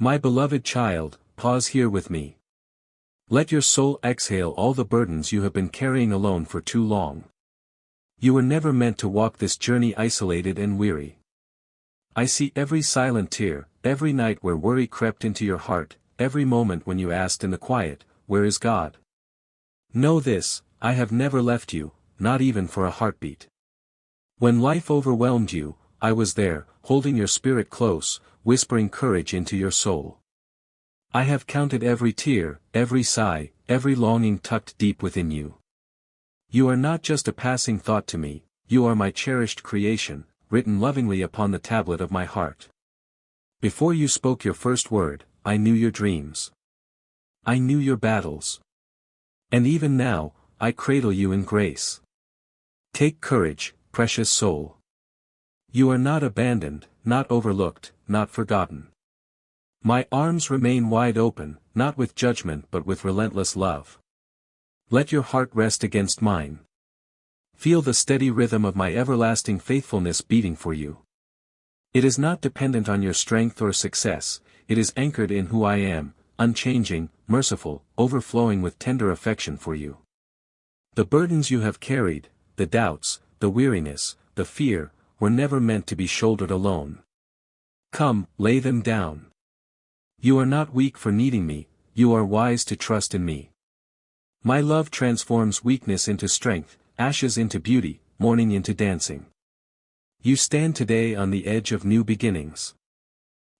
My beloved child, pause here with me. Let your soul exhale all the burdens you have been carrying alone for too long. You were never meant to walk this journey isolated and weary. I see every silent tear, every night where worry crept into your heart, every moment when you asked in the quiet, "Where is God?" Know this, I have never left you, not even for a heartbeat. When life overwhelmed you, I was there, holding your spirit close, whispering courage into your soul. I have counted every tear, every sigh, every longing tucked deep within you. You are not just a passing thought to me, you are my cherished creation, written lovingly upon the tablet of my heart. Before you spoke your first word, I knew your dreams. I knew your battles. And even now, I cradle you in grace. Take courage, precious soul. You are not abandoned, not overlooked, not forgotten. My arms remain wide open, not with judgment but with relentless love. Let your heart rest against mine. Feel the steady rhythm of my everlasting faithfulness beating for you. It is not dependent on your strength or success, it is anchored in who I am, unchanging, merciful, overflowing with tender affection for you. The burdens you have carried, the doubts, the weariness, the fear, were never meant to be shouldered alone. Come, lay them down. You are not weak for needing me, you are wise to trust in me. My love transforms weakness into strength, ashes into beauty, mourning into dancing. You stand today on the edge of new beginnings.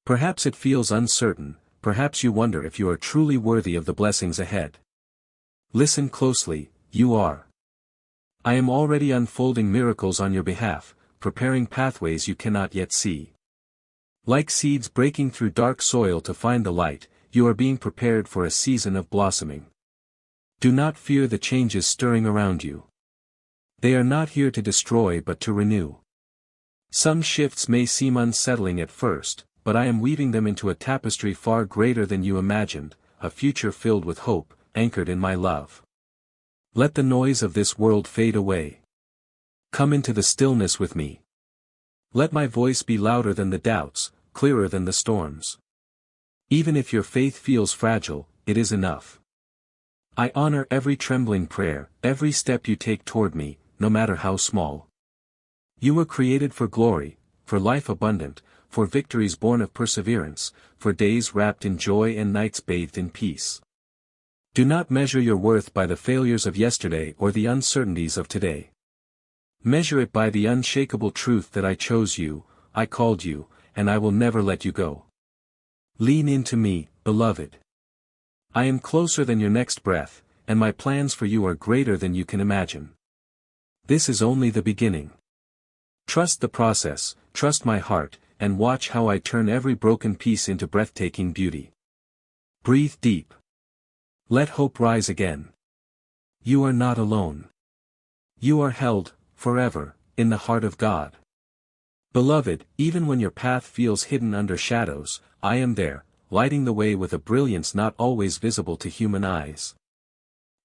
Perhaps it feels uncertain, perhaps you wonder if you are truly worthy of the blessings ahead. Listen closely, you are. I am already unfolding miracles on your behalf, preparing pathways you cannot yet see. Like seeds breaking through dark soil to find the light, you are being prepared for a season of blossoming. Do not fear the changes stirring around you. They are not here to destroy but to renew. Some shifts may seem unsettling at first, but I am weaving them into a tapestry far greater than you imagined, a future filled with hope, anchored in my love. Let the noise of this world fade away. Come into the stillness with me. Let my voice be louder than the doubts, clearer than the storms. Even if your faith feels fragile, it is enough. I honor every trembling prayer, every step you take toward me, no matter how small. You were created for glory, for life abundant, for victories born of perseverance, for days wrapped in joy and nights bathed in peace. Do not measure your worth by the failures of yesterday or the uncertainties of today. Measure it by the unshakable truth that I chose you, I called you, and I will never let you go. Lean into me, beloved. I am closer than your next breath, and my plans for you are greater than you can imagine. This is only the beginning. Trust the process, trust my heart, and watch how I turn every broken piece into breathtaking beauty. Breathe deep. Let hope rise again. You are not alone. You are held, forever, in the heart of God. Beloved, even when your path feels hidden under shadows, I am there, lighting the way with a brilliance not always visible to human eyes.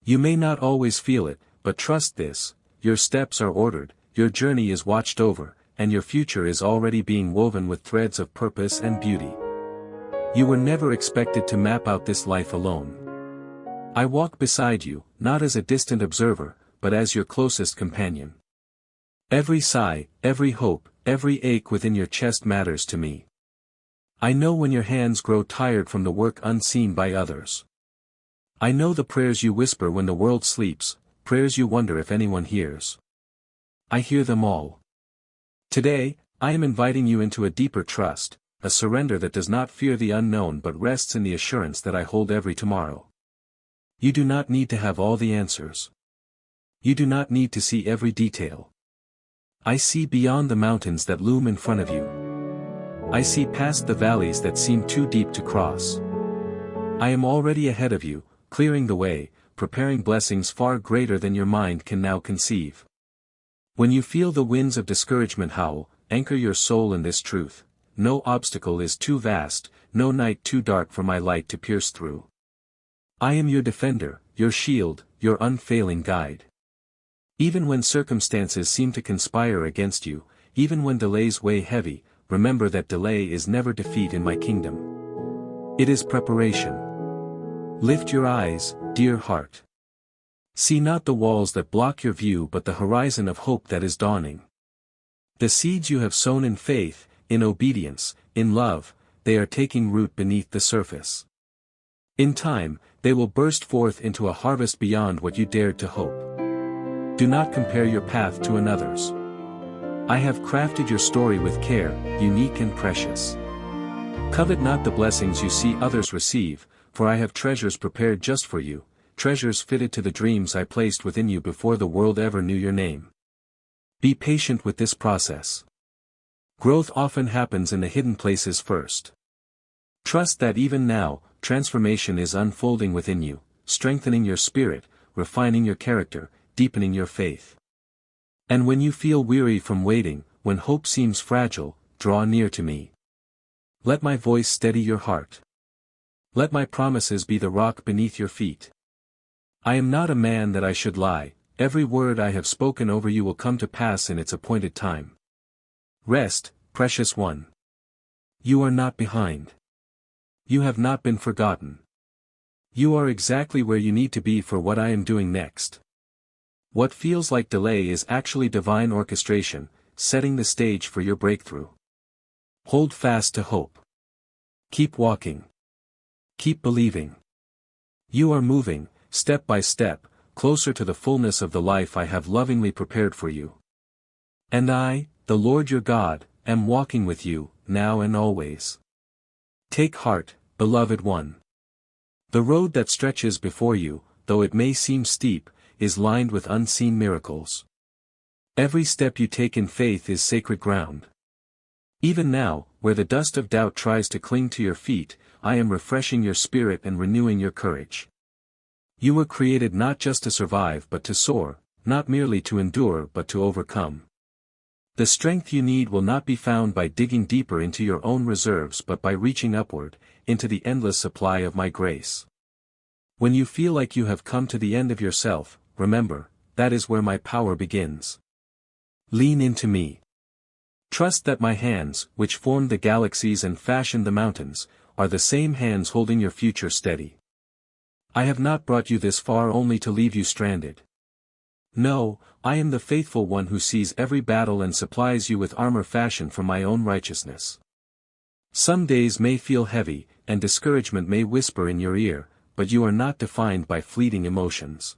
You may not always feel it, but trust this, your steps are ordered, your journey is watched over, and your future is already being woven with threads of purpose and beauty. You were never expected to map out this life alone. I walk beside you, not as a distant observer, but as your closest companion. Every sigh, every hope, every ache within your chest matters to me. I know when your hands grow tired from the work unseen by others. I know the prayers you whisper when the world sleeps, prayers you wonder if anyone hears. I hear them all. Today, I am inviting you into a deeper trust, a surrender that does not fear the unknown but rests in the assurance that I hold every tomorrow. You do not need to have all the answers. You do not need to see every detail. I see beyond the mountains that loom in front of you. I see past the valleys that seem too deep to cross. I am already ahead of you, clearing the way, preparing blessings far greater than your mind can now conceive. When you feel the winds of discouragement howl, anchor your soul in this truth: no obstacle is too vast, no night too dark for my light to pierce through. I am your defender, your shield, your unfailing guide. Even when circumstances seem to conspire against you, even when delays weigh heavy, remember that delay is never defeat in my kingdom. It is preparation. Lift your eyes, dear heart. See not the walls that block your view but the horizon of hope that is dawning. The seeds you have sown in faith, in obedience, in love, they are taking root beneath the surface. In time, they will burst forth into a harvest beyond what you dared to hope. Do not compare your path to another's. I have crafted your story with care, unique and precious. Covet not the blessings you see others receive, for I have treasures prepared just for you, treasures fitted to the dreams I placed within you before the world ever knew your name. Be patient with this process. Growth often happens in the hidden places first. Trust that even now, transformation is unfolding within you, strengthening your spirit, refining your character, deepening your faith. And when you feel weary from waiting, when hope seems fragile, draw near to me. Let my voice steady your heart. Let my promises be the rock beneath your feet. I am not a man that I should lie, every word I have spoken over you will come to pass in its appointed time. Rest, precious one. You are not behind. You have not been forgotten. You are exactly where you need to be for what I am doing next. What feels like delay is actually divine orchestration, setting the stage for your breakthrough. Hold fast to hope. Keep walking. Keep believing. You are moving, step by step, closer to the fullness of the life I have lovingly prepared for you. And I, the Lord your God, am walking with you, now and always. Take heart, beloved one. The road that stretches before you, though it may seem steep, is lined with unseen miracles. Every step you take in faith is sacred ground. Even now, where the dust of doubt tries to cling to your feet, I am refreshing your spirit and renewing your courage. You were created not just to survive but to soar, not merely to endure but to overcome. The strength you need will not be found by digging deeper into your own reserves but by reaching upward, into the endless supply of my grace. When you feel like you have come to the end of yourself, remember, that is where my power begins. Lean into me. Trust that my hands, which formed the galaxies and fashioned the mountains, are the same hands holding your future steady. I have not brought you this far only to leave you stranded. No, I am the faithful one who sees every battle and supplies you with armor fashioned from my own righteousness. Some days may feel heavy, and discouragement may whisper in your ear, but you are not defined by fleeting emotions.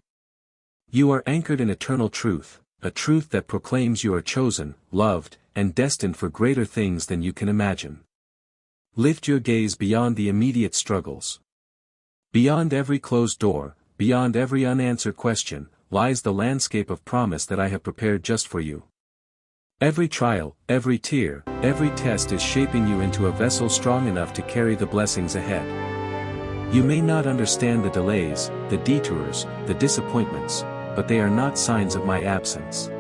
You are anchored in eternal truth, a truth that proclaims you are chosen, loved, and destined for greater things than you can imagine. Lift your gaze beyond the immediate struggles. Beyond every closed door, beyond every unanswered question, lies the landscape of promise that I have prepared just for you. Every trial, every tear, every test is shaping you into a vessel strong enough to carry the blessings ahead. You may not understand the delays, the detours, the disappointments, but they are not signs of my absence.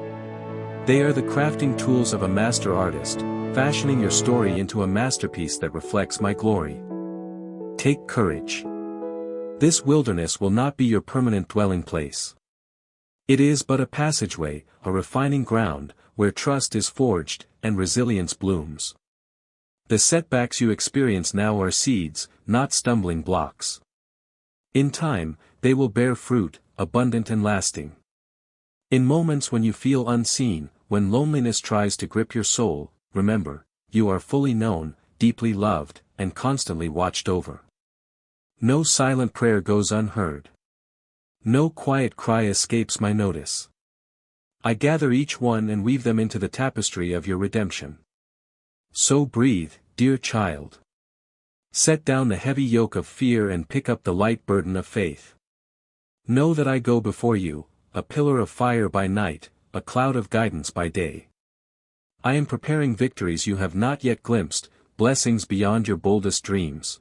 They are the crafting tools of a master artist, fashioning your story into a masterpiece that reflects my glory. Take courage. This wilderness will not be your permanent dwelling place. It is but a passageway, a refining ground, where trust is forged, and resilience blooms. The setbacks you experience now are seeds, not stumbling blocks. In time, they will bear fruit, abundant and lasting. In moments when you feel unseen, when loneliness tries to grip your soul, remember, you are fully known, deeply loved, and constantly watched over. No silent prayer goes unheard. No quiet cry escapes my notice. I gather each one and weave them into the tapestry of your redemption. So breathe, dear child. Set down the heavy yoke of fear and pick up the light burden of faith. Know that I go before you, a pillar of fire by night, a cloud of guidance by day. I am preparing victories you have not yet glimpsed, blessings beyond your boldest dreams.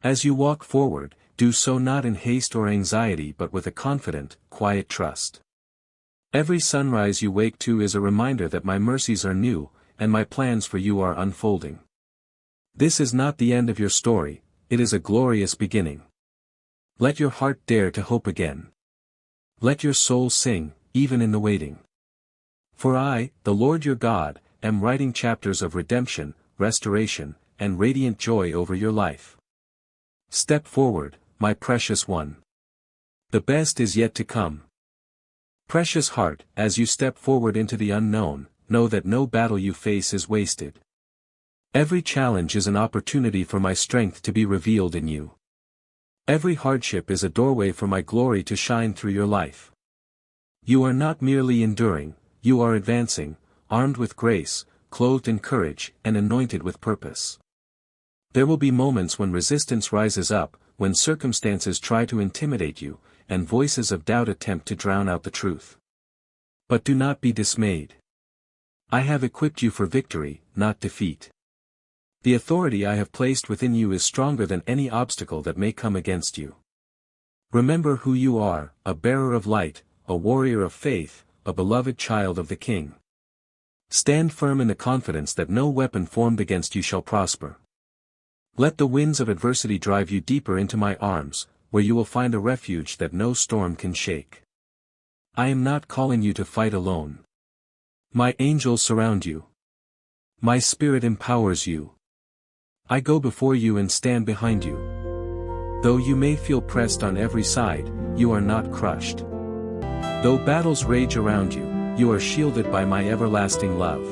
As you walk forward, do so not in haste or anxiety but with a confident, quiet trust. Every sunrise you wake to is a reminder that my mercies are new, and my plans for you are unfolding. This is not the end of your story, it is a glorious beginning. Let your heart dare to hope again. Let your soul sing, even in the waiting. For I, the Lord your God, am writing chapters of redemption, restoration, and radiant joy over your life. Step forward, my precious one. The best is yet to come. Precious heart, as you step forward into the unknown, know that no battle you face is wasted. Every challenge is an opportunity for my strength to be revealed in you. Every hardship is a doorway for my glory to shine through your life. You are not merely enduring, you are advancing, armed with grace, clothed in courage, and anointed with purpose. There will be moments when resistance rises up, when circumstances try to intimidate you, and voices of doubt attempt to drown out the truth. But do not be dismayed. I have equipped you for victory, not defeat. The authority I have placed within you is stronger than any obstacle that may come against you. Remember who you are, a bearer of light, a warrior of faith, a beloved child of the King. Stand firm in the confidence that no weapon formed against you shall prosper. Let the winds of adversity drive you deeper into my arms, where you will find a refuge that no storm can shake. I am not calling you to fight alone. My angels surround you. My spirit empowers you. I go before you and stand behind you. Though you may feel pressed on every side, you are not crushed. Though battles rage around you, you are shielded by my everlasting love.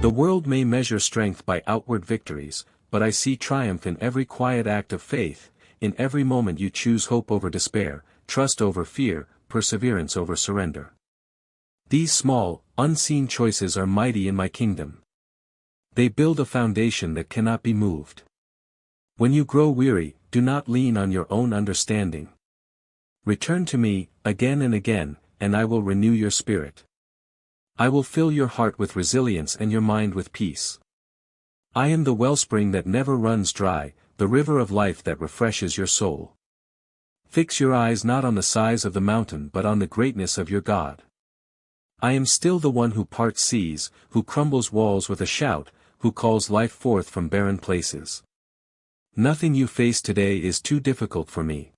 The world may measure strength by outward victories, but I see triumph in every quiet act of faith, in every moment you choose hope over despair, trust over fear, perseverance over surrender. These small, unseen choices are mighty in my kingdom. They build a foundation that cannot be moved. When you grow weary, do not lean on your own understanding. Return to me, again and again, and I will renew your spirit. I will fill your heart with resilience and your mind with peace. I am the wellspring that never runs dry, the river of life that refreshes your soul. Fix your eyes not on the size of the mountain but on the greatness of your God. I am still the one who parts seas, who crumbles walls with a shout, who calls life forth from barren places. Nothing you face today is too difficult for me.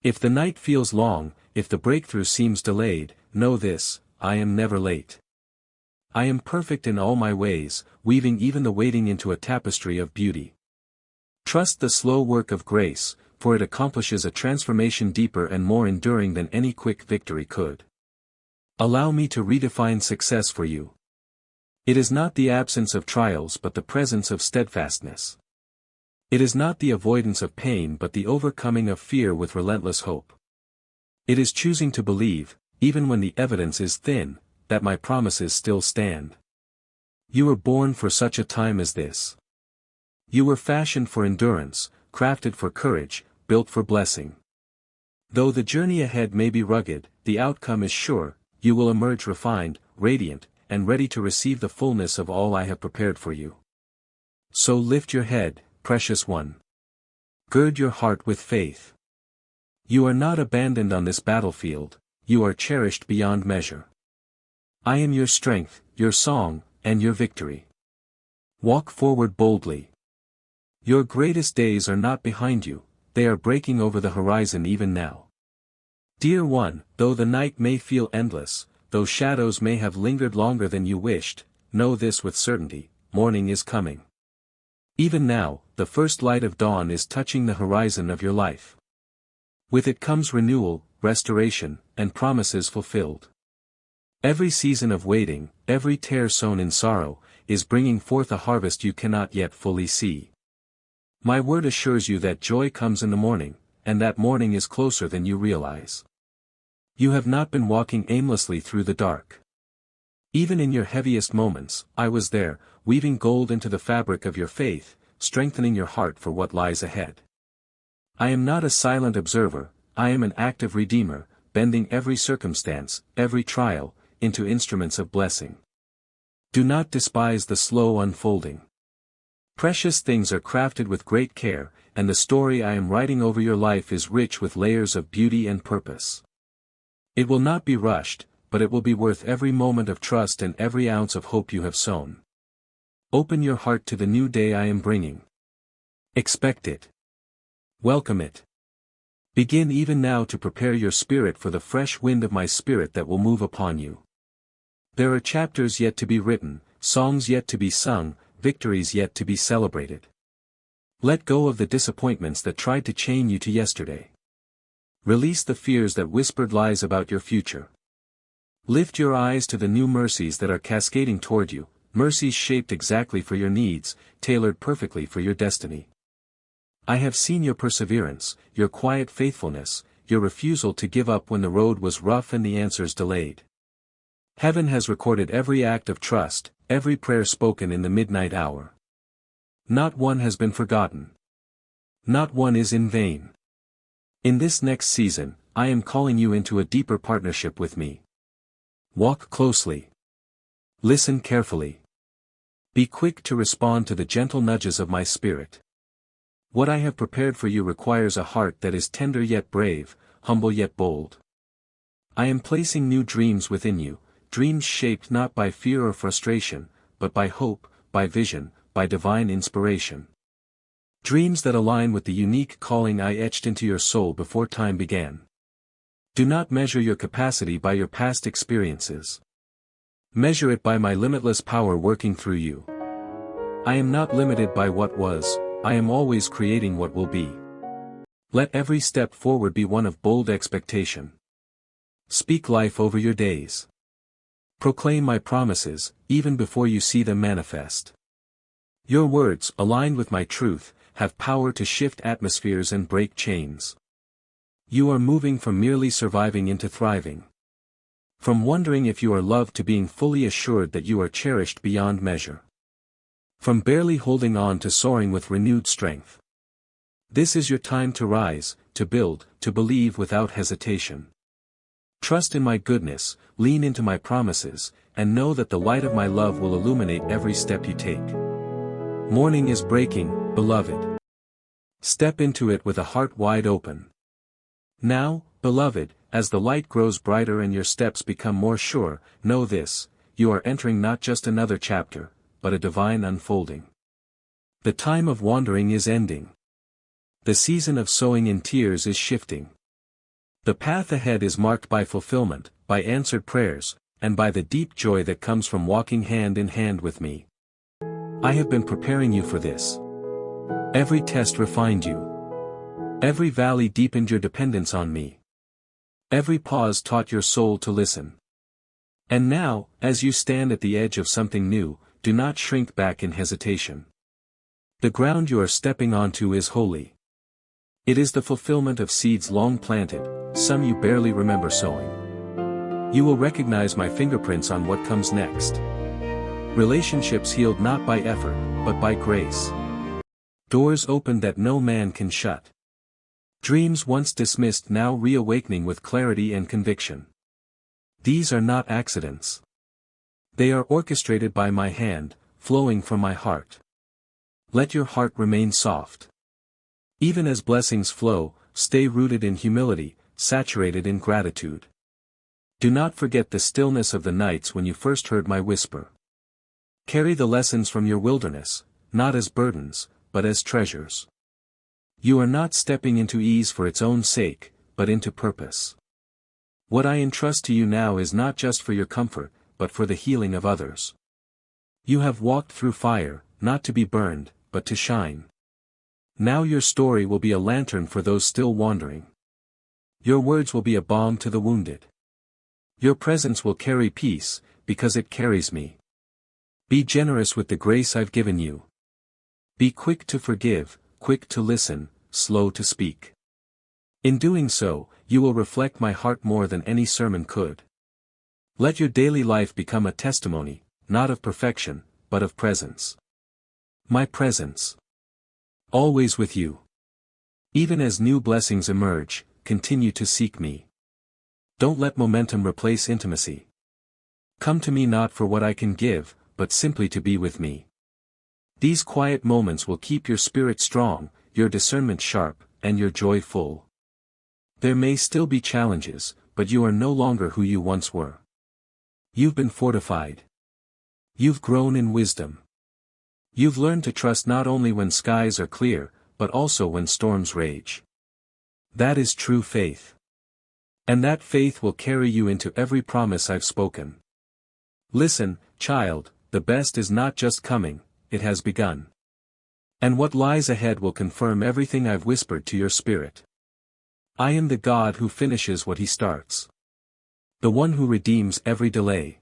If the night feels long, if the breakthrough seems delayed, know this, I am never late. I am perfect in all my ways, weaving even the waiting into a tapestry of beauty. Trust the slow work of grace, for it accomplishes a transformation deeper and more enduring than any quick victory could. Allow me to redefine success for you. It is not the absence of trials but the presence of steadfastness. It is not the avoidance of pain but the overcoming of fear with relentless hope. It is choosing to believe, even when the evidence is thin, that my promises still stand. You were born for such a time as this. You were fashioned for endurance, crafted for courage, built for blessing. Though the journey ahead may be rugged, the outcome is sure, you will emerge refined, radiant, and ready to receive the fullness of all I have prepared for you. So lift your head, precious one. Gird your heart with faith. You are not abandoned on this battlefield, you are cherished beyond measure. I am your strength, your song, and your victory. Walk forward boldly. Your greatest days are not behind you, they are breaking over the horizon even now. Dear one, though the night may feel endless, though shadows may have lingered longer than you wished, know this with certainty, morning is coming. Even now, the first light of dawn is touching the horizon of your life. With it comes renewal, restoration, and promises fulfilled. Every season of waiting, every tear sown in sorrow, is bringing forth a harvest you cannot yet fully see. My word assures you that joy comes in the morning, and that morning is closer than you realize. You have not been walking aimlessly through the dark. Even in your heaviest moments, I was there, weaving gold into the fabric of your faith, strengthening your heart for what lies ahead. I am not a silent observer, I am an active redeemer, bending every circumstance, every trial, into instruments of blessing. Do not despise the slow unfolding. Precious things are crafted with great care, and the story I am writing over your life is rich with layers of beauty and purpose. It will not be rushed, but it will be worth every moment of trust and every ounce of hope you have sown. Open your heart to the new day I am bringing. Expect it. Welcome it. Begin even now to prepare your spirit for the fresh wind of my spirit that will move upon you. There are chapters yet to be written, songs yet to be sung, victories yet to be celebrated. Let go of the disappointments that tried to chain you to yesterday. Release the fears that whispered lies about your future. Lift your eyes to the new mercies that are cascading toward you, mercies shaped exactly for your needs, tailored perfectly for your destiny. I have seen your perseverance, your quiet faithfulness, your refusal to give up when the road was rough and the answers delayed. Heaven has recorded every act of trust, every prayer spoken in the midnight hour. Not one has been forgotten. Not one is in vain. In this next season, I am calling you into a deeper partnership with me. Walk closely. Listen carefully. Be quick to respond to the gentle nudges of my spirit. What I have prepared for you requires a heart that is tender yet brave, humble yet bold. I am placing new dreams within you, dreams shaped not by fear or frustration, but by hope, by vision, by divine inspiration. Dreams that align with the unique calling I etched into your soul before time began. Do not measure your capacity by your past experiences. Measure it by my limitless power working through you. I am not limited by what was, I am always creating what will be. Let every step forward be one of bold expectation. Speak life over your days. Proclaim my promises, even before you see them manifest. Your words, aligned with my truth, have power to shift atmospheres and break chains. You are moving from merely surviving into thriving. From wondering if you are loved to being fully assured that you are cherished beyond measure. From barely holding on to soaring with renewed strength. This is your time to rise, to build, to believe without hesitation. Trust in my goodness, lean into my promises, and know that the light of my love will illuminate every step you take. Morning is breaking, beloved. Step into it with a heart wide open. Now, beloved, as the light grows brighter and your steps become more sure, know this, you are entering not just another chapter, but a divine unfolding. The time of wandering is ending. The season of sowing in tears is shifting. The path ahead is marked by fulfillment, by answered prayers, and by the deep joy that comes from walking hand in hand with me. I have been preparing you for this. Every test refined you. Every valley deepened your dependence on me. Every pause taught your soul to listen. And now, as you stand at the edge of something new, do not shrink back in hesitation. The ground you are stepping onto is holy. It is the fulfillment of seeds long planted, some you barely remember sowing. You will recognize my fingerprints on what comes next. Relationships healed not by effort, but by grace. Doors opened that no man can shut. Dreams once dismissed now reawakening with clarity and conviction. These are not accidents. They are orchestrated by my hand, flowing from my heart. Let your heart remain soft. Even as blessings flow, stay rooted in humility, saturated in gratitude. Do not forget the stillness of the nights when you first heard my whisper. Carry the lessons from your wilderness, not as burdens, but as treasures. You are not stepping into ease for its own sake, but into purpose. What I entrust to you now is not just for your comfort, but for the healing of others. You have walked through fire, not to be burned, but to shine. Now your story will be a lantern for those still wandering. Your words will be a balm to the wounded. Your presence will carry peace, because it carries me. Be generous with the grace I've given you. Be quick to forgive, quick to listen, slow to speak. In doing so, you will reflect my heart more than any sermon could. Let your daily life become a testimony, not of perfection, but of presence. My presence. Always with you. Even as new blessings emerge, continue to seek me. Don't let momentum replace intimacy. Come to me not for what I can give, but simply to be with me. These quiet moments will keep your spirit strong, your discernment sharp, and your joy full. There may still be challenges, but you are no longer who you once were. You've been fortified. You've grown in wisdom. You've learned to trust not only when skies are clear, but also when storms rage. That is true faith. And that faith will carry you into every promise I've spoken. Listen, child, the best is not just coming, it has begun. And what lies ahead will confirm everything I've whispered to your spirit. I am the God who finishes what he starts. The one who redeems every delay.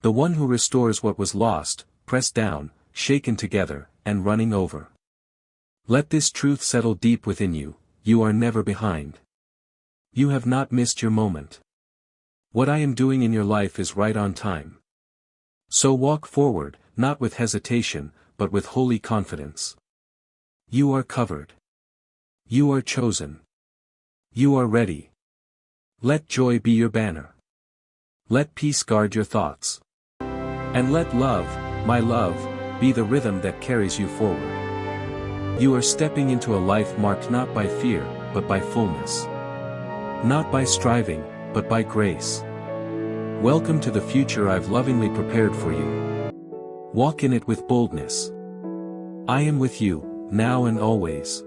The one who restores what was lost, pressed down, shaken together, and running over. Let this truth settle deep within you: you are never behind. You have not missed your moment. What I am doing in your life is right on time. So walk forward, not with hesitation, but with holy confidence. You are covered. You are chosen. You are ready. Let joy be your banner. Let peace guard your thoughts. And let love, my love, be the rhythm that carries you forward. You are stepping into a life marked not by fear, but by fullness. Not by striving, but by grace. Welcome to the future I've lovingly prepared for you. Walk in it with boldness. I am with you, now and always.